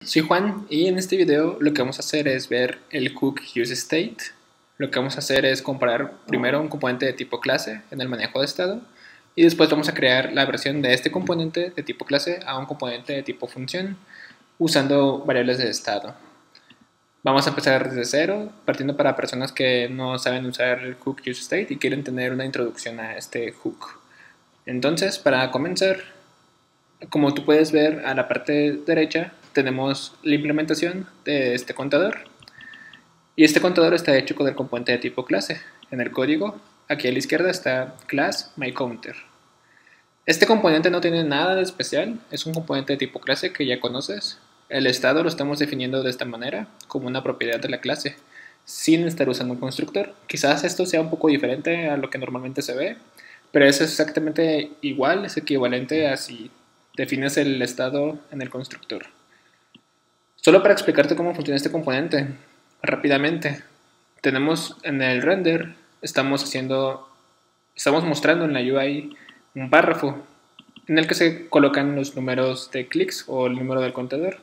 Soy Juan y en este video lo que vamos a hacer es ver el hook useState. Lo que vamos a hacer es comparar primero un componente de tipo clase en el manejo de estado y después vamos a crear la versión de este componente de tipo clase a un componente de tipo función usando variables de estado. Vamos a empezar desde cero, partiendo para personas que no saben usar el hook useState y quieren tener una introducción a este hook. Entonces, para comenzar, como tú puedes ver a la parte derecha, tenemos la implementación de este contador. Y este contador está hecho con el componente de tipo clase. En el código, aquí a la izquierda está class myCounter. Este componente no tiene nada de especial, es un componente de tipo clase que ya conoces. El estado lo estamos definiendo de esta manera, como una propiedad de la clase, sin estar usando un constructor. Quizás esto sea un poco diferente a lo que normalmente se ve, pero es exactamente igual, es equivalente a si defines el estado en el constructor. Solo para explicarte cómo funciona este componente, rápidamente, tenemos en el render, estamos mostrando en la UI un párrafo en el que se colocan los números de clics o el número del contador.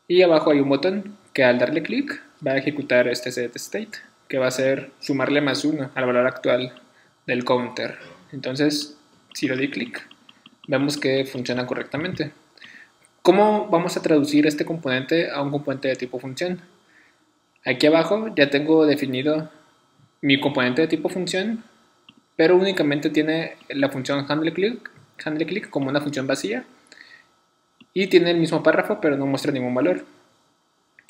Y abajo hay un botón que al darle clic va a ejecutar este setState, que va a ser sumarle más 1 al valor actual del counter. Entonces, si le doy clic, vemos que funciona correctamente. ¿Cómo vamos a traducir este componente a un componente de tipo función? Aquí abajo ya tengo definido mi componente de tipo función, pero únicamente tiene la función handleClick como una función vacía y tiene el mismo párrafo pero no muestra ningún valor.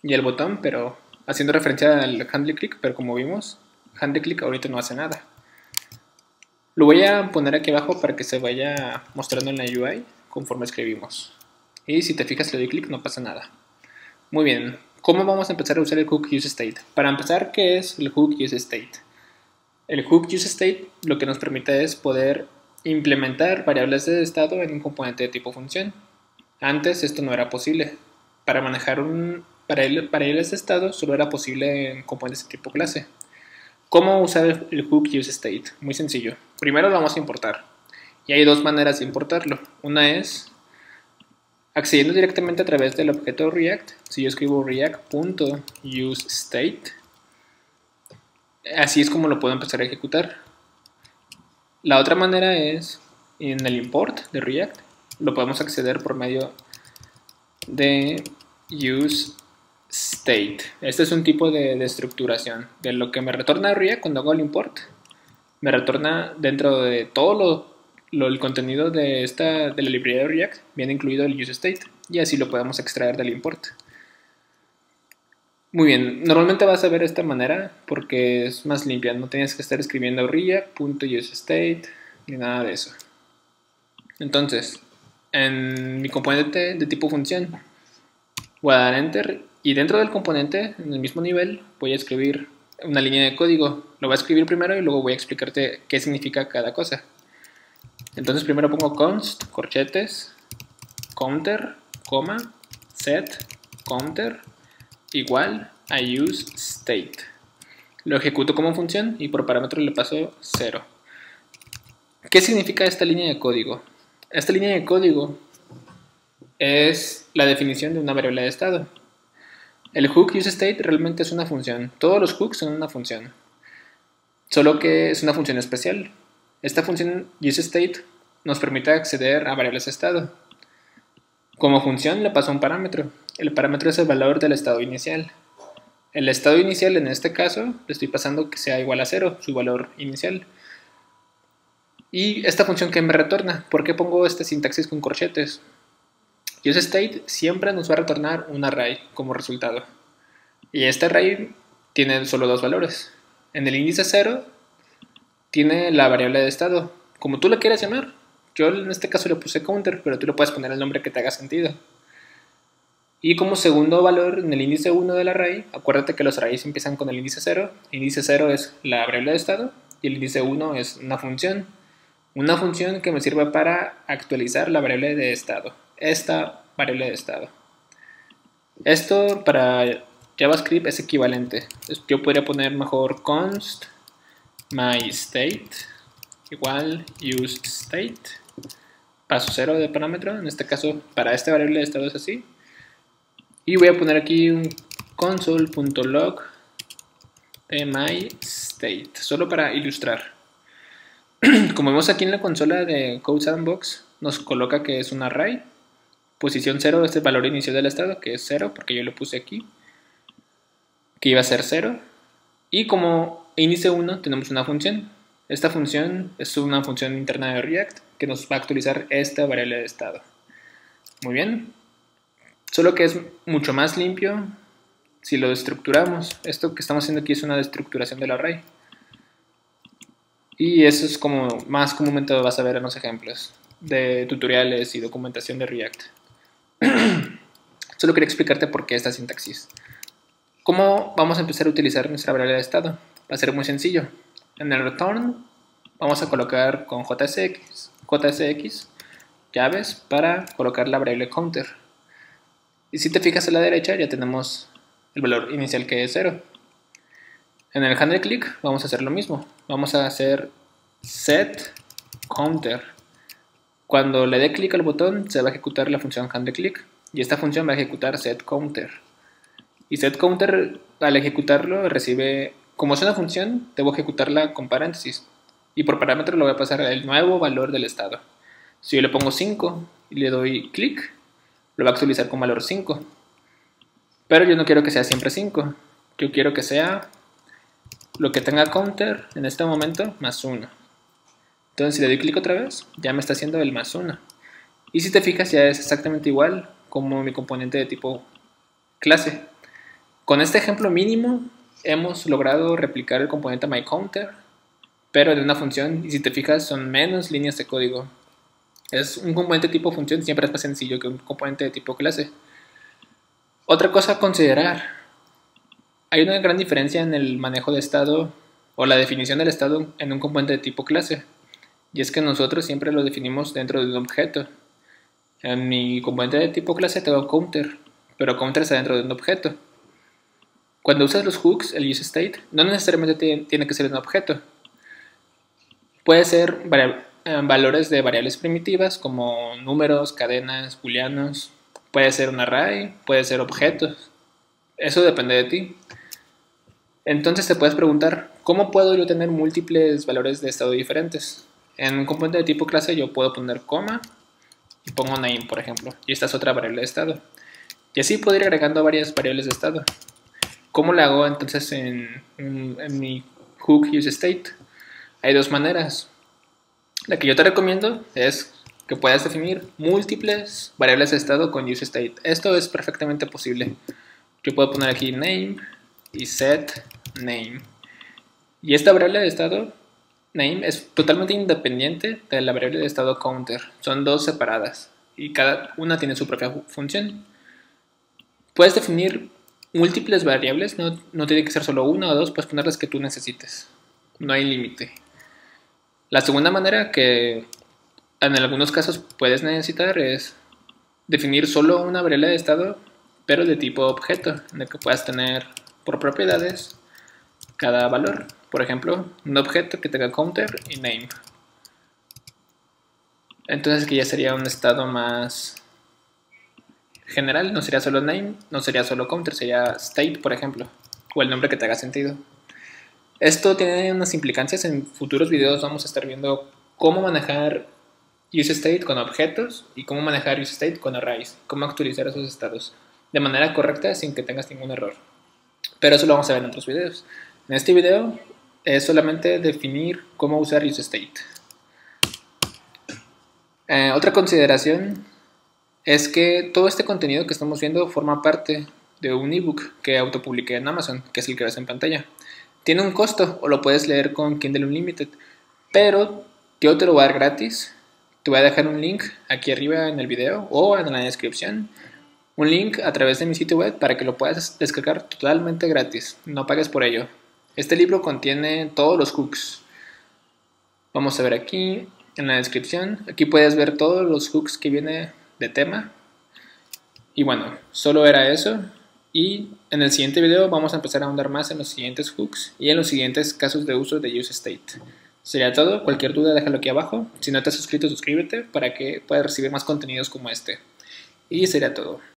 Y el botón, pero haciendo referencia al handleClick, pero como vimos, handleClick ahorita no hace nada. Lo voy a poner aquí abajo para que se vaya mostrando en la UI conforme escribimos. Y si te fijas, le doy clic, no pasa nada. Muy bien, ¿cómo vamos a empezar a usar el hook useState? Para empezar, ¿qué es el hook useState? El hook useState lo que nos permite es poder implementar variables de estado en un componente de tipo función. Antes esto no era posible. Para manejar variables de estado solo era posible en componentes de tipo clase. ¿Cómo usar el hook useState? Muy sencillo. Primero lo vamos a importar. Y hay dos maneras de importarlo. Una es accediendo directamente a través del objeto React. Si yo escribo react.useState, así es como lo puedo empezar a ejecutar. La otra manera es en el import de React. Lo podemos acceder por medio de useState. Este es un tipo de estructuración. De lo que me retorna React cuando hago el import, me retorna dentro de todo el contenido de la librería de React, viene incluido el useState. Y así lo podemos extraer del import. Muy bien, normalmente vas a ver esta manera porque es más limpia, no tienes que estar escribiendo react.useState ni nada de eso. Entonces, en mi componente de tipo función voy a dar enter y dentro del componente, en el mismo nivel, voy a escribir una línea de código. Lo voy a escribir primero y luego voy a explicarte qué significa cada cosa. Entonces primero pongo const, corchetes, counter, coma, set, counter, igual a useState. Lo ejecuto como función y por parámetro le paso 0. ¿Qué significa esta línea de código? Esta línea de código es la definición de una variable de estado. El hook useState realmente es una función. Todos los hooks son una función, solo que es una función especial. Esta función useState nos permite acceder a variables de estado. Como función le paso un parámetro. El parámetro es el valor del estado inicial. El estado inicial en este caso le estoy pasando que sea igual a 0, su valor inicial. Y esta función que me retorna, ¿por qué pongo esta sintaxis con corchetes? useState siempre nos va a retornar un array como resultado. Y este array tiene solo dos valores. En el índice 0 tiene la variable de estado, como tú la quieras llamar. Yo en este caso le puse counter, pero tú le puedes poner el nombre que te haga sentido. Y como segundo valor en el índice 1 del array, acuérdate que los arrays empiezan con el índice 0. El índice 0 es la variable de estado y el índice 1 es una función. Una función que me sirve para actualizar la variable de estado. Esta variable de estado. Esto para JavaScript es equivalente. Yo podría poner mejor const myState igual useState. Paso 0 de parámetro. En este caso, para esta variable de estado es así. Y voy a poner aquí un console.log de myState, solo para ilustrar. Como vemos aquí en la consola de Code Sandbox, nos coloca que es un array. Posición 0 es el valor inicial del estado, que es 0, porque yo lo puse aquí, que iba a ser 0. Y como índice 1 tenemos una función. Esta función es una función interna de React que nos va a actualizar esta variable de estado. Muy bien. Solo que es mucho más limpio si lo estructuramos. Esto que estamos haciendo aquí es una destructuración del array. Y eso es como más comúnmente vas a ver en los ejemplos de tutoriales y documentación de React. Solo quería explicarte por qué esta sintaxis. ¿Cómo vamos a empezar a utilizar nuestra variable de estado? Va a ser muy sencillo. En el return vamos a colocar con JSX llaves para colocar la variable counter. Y si te fijas a la derecha ya tenemos el valor inicial que es 0. En el handle click vamos a hacer lo mismo. Vamos a hacer set counter. Cuando le dé clic al botón se va a ejecutar la función handle click y esta función va a ejecutar set counter. Y set counter al ejecutarlo recibe, como es una función, debo ejecutarla con paréntesis. Y por parámetro le voy a pasar el nuevo valor del estado. Si yo le pongo 5 y le doy clic, lo va a actualizar con valor 5. Pero yo no quiero que sea siempre 5. Yo quiero que sea lo que tenga counter en este momento más 1. Entonces si le doy clic otra vez, ya me está haciendo el más 1. Y si te fijas ya es exactamente igual como mi componente de tipo clase. Con este ejemplo mínimo hemos logrado replicar el componente myCounter, pero de una función, y si te fijas son menos líneas de código. Es un componente tipo función, siempre es más sencillo que un componente de tipo clase. Otra cosa a considerar, hay una gran diferencia en el manejo de estado o la definición del estado en un componente de tipo clase, y es que nosotros siempre lo definimos dentro de un objeto. En mi componente de tipo clase tengo counter, pero counter está dentro de un objeto. Cuando usas los hooks, el useState, no necesariamente tiene que ser un objeto. Puede ser valores de variables primitivas como números, cadenas, booleanos. Puede ser un array, puede ser objetos. Eso depende de ti. Entonces te puedes preguntar, ¿cómo puedo yo tener múltiples valores de estado diferentes? En un componente de tipo clase yo puedo poner coma y pongo name, por ejemplo. Y esta es otra variable de estado. Y así puedo ir agregando varias variables de estado. ¿Cómo lo hago entonces en mi hook useState? Hay dos maneras. La que yo te recomiendo es que puedas definir múltiples variables de estado con useState. Esto es perfectamente posible. Yo puedo poner aquí name y set name. Y esta variable de estado, name, es totalmente independiente de la variable de estado counter. Son dos separadas y cada una tiene su propia función. Puedes definir múltiples variables, no tiene que ser solo una o dos, puedes poner las que tú necesites. No hay límite. La segunda manera que en algunos casos puedes necesitar es definir solo una variable de estado, pero de tipo objeto, en el que puedas tener por propiedades cada valor. Por ejemplo, un objeto que tenga counter y name. Entonces que ya sería un estado más general, no sería solo name, no sería solo counter, sería state, por ejemplo, o el nombre que te haga sentido. Esto tiene unas implicancias. En futuros videos vamos a estar viendo cómo manejar useState con objetos y cómo manejar useState con arrays, cómo actualizar esos estados de manera correcta sin que tengas ningún error. Pero eso lo vamos a ver en otros videos. En este video es solamente definir cómo usar useState. Otra consideración es que todo este contenido que estamos viendo forma parte de un ebook que autopubliqué en Amazon, que es el que ves en pantalla. Tiene un costo o lo puedes leer con Kindle Unlimited, pero yo te lo voy a dar gratis. Te voy a dejar un link aquí arriba en el video o en la descripción. Un link a través de mi sitio web para que lo puedas descargar totalmente gratis. No pagues por ello. Este libro contiene todos los hooks. Vamos a ver aquí en la descripción. Aquí puedes ver todos los hooks que viene de tema. Y bueno, solo era eso. Y en el siguiente video vamos a empezar a ahondar más en los siguientes hooks y en los siguientes casos de uso de useState. Sería todo. Cualquier duda déjalo aquí abajo. Si no te has suscrito, suscríbete para que puedas recibir más contenidos como este. Y sería todo.